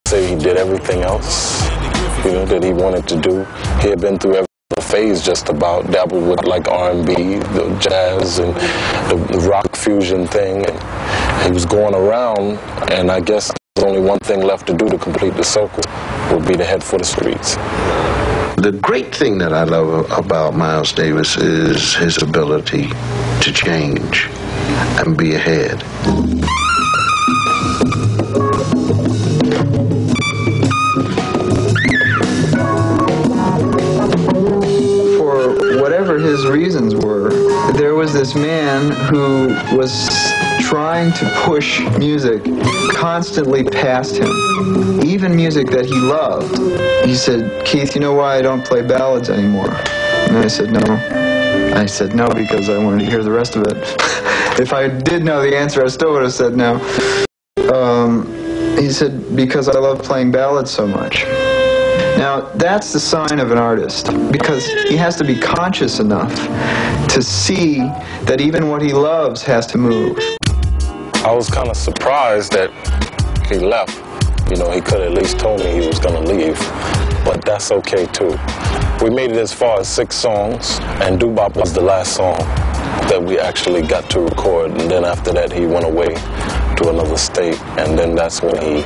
say he did everything else, you know, that he wanted to do. He had been through every phase just about, dabbled with like R&B, the jazz, and the rock fusion thing. And he was going around, and I guess there's only one thing left to do to complete the circle, would be to head for the streets. The great thing that I love about Miles Davis is his ability to change and be ahead. Whatever his reasons were, there was this man who was trying to push music constantly past him, even music that he loved. He said, "Keith, you know why I don't play ballads anymore?" And I said, "No." I said, "No," because I wanted to hear the rest of it. If I did know the answer, I still would have said no. He said, "Because I love playing ballads so much." Now, that's the sign of an artist, because he has to be conscious enough to see that even what he loves has to move. I was kind of surprised that he left. You know, he could have at least told me he was going to leave, but that's okay too. We made it as far as 6 songs, and Bee Bop was the last song that we actually got to record, and then after that he went away to another state, and then that's when he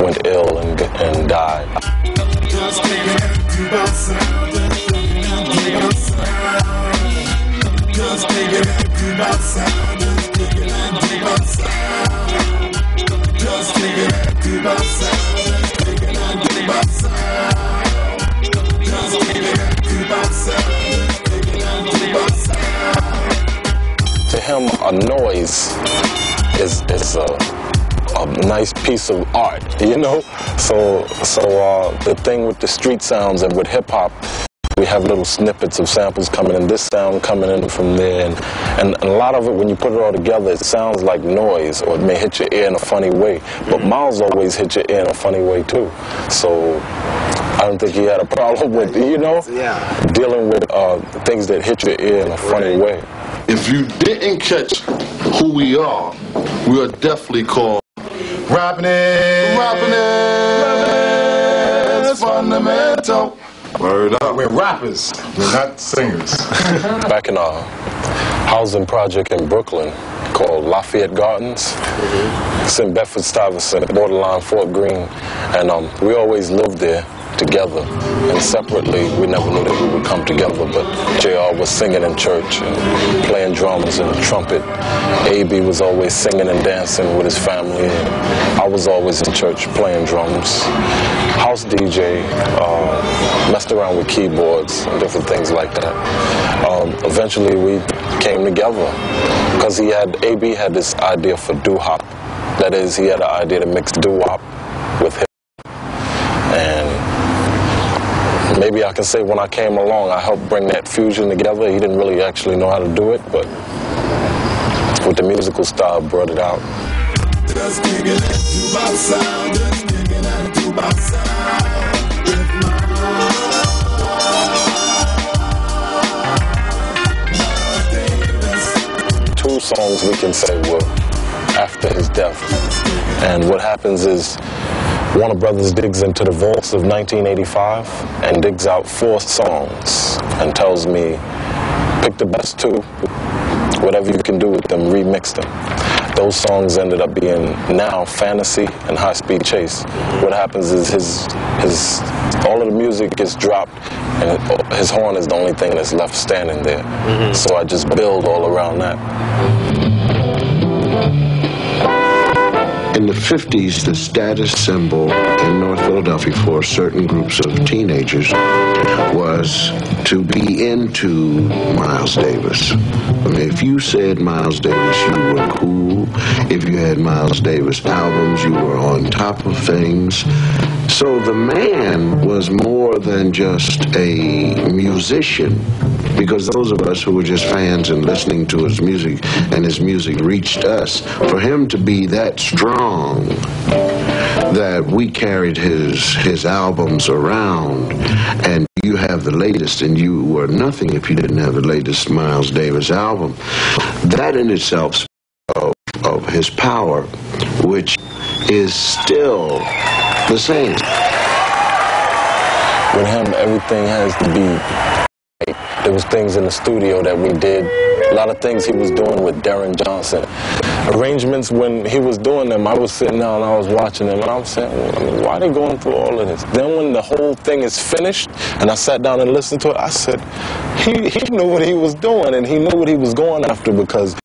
went ill and died. Just take it and do about sound. Just take it and do about sound. Just take it and do about sound. Just take it and do about sound. Just take it and do about sound. Just take it and do about sound. Just take it and do about sound. To him, a noise is a nice piece of art, you know? So the thing with the street sounds and with hip-hop, we have little snippets of samples coming in, this sound coming in from there, and a lot of it, when you put it all together, it sounds like noise, or it may hit your ear in a funny way, but Miles always hit your ear in a funny way too. So I don't think he had a problem with, you know, dealing with things that hit your ear in a funny way. If you didn't catch who we are definitely called Rapping It. It's fundamental. Word up. We're rappers. We're not singers. Back in a housing project in Brooklyn called Lafayette Gardens. It's in Bedford-Stuyvesant, borderline Fort Greene. And we always lived there together. And separately, we never knew that we would come together. But JR was singing in church and playing drums and trumpet. AB was always singing and dancing with his family. And I was always in church playing drums. House DJ, messed around with keyboards and different things like that. Eventually we came together because AB had this idea for doo-hop. That is, he had an idea to mix doo-wop with hip-hop. And maybe I can say when I came along, I helped bring that fusion together. He didn't really actually know how to do it, but with the musical style, brought it out. Just dig it and do about sound. Just dig it and do about sound. With Miles Davis. 2 songs we can say were after his death. And what happens is Warner Brothers digs into the vaults of 1985 and digs out 4 songs and tells me, pick the best 2, whatever you can do with them, remix them. Those songs ended up being Now, Fantasy, and High Speed Chase. What happens is all of the music gets dropped, and his horn is the only thing that's left standing there. So I just build all around that. In the 50s, the status symbol in North Philadelphia for certain groups of teenagers was to be into Miles Davis. I mean, if you said Miles Davis, you were cool. If you had Miles Davis albums, you were on top of things. So the man was more than just a musician, because those of us who were just fans and listening to his music, and his music reached us, for him to be that strong that we carried his albums around, and you have the latest, and you were nothing if you didn't have the latest Miles Davis album. That in itself speaks of his power, which is still the same. With him, everything has to be right. There was things in the studio that we did, a lot of things he was doing with Darren Johnson. Arrangements, when he was doing them, I was sitting down and I was watching them, and I was saying, well, why are they going through all of this? Then when the whole thing is finished, and I sat down and listened to it, I said, he knew what he was doing, and he knew what he was going after, because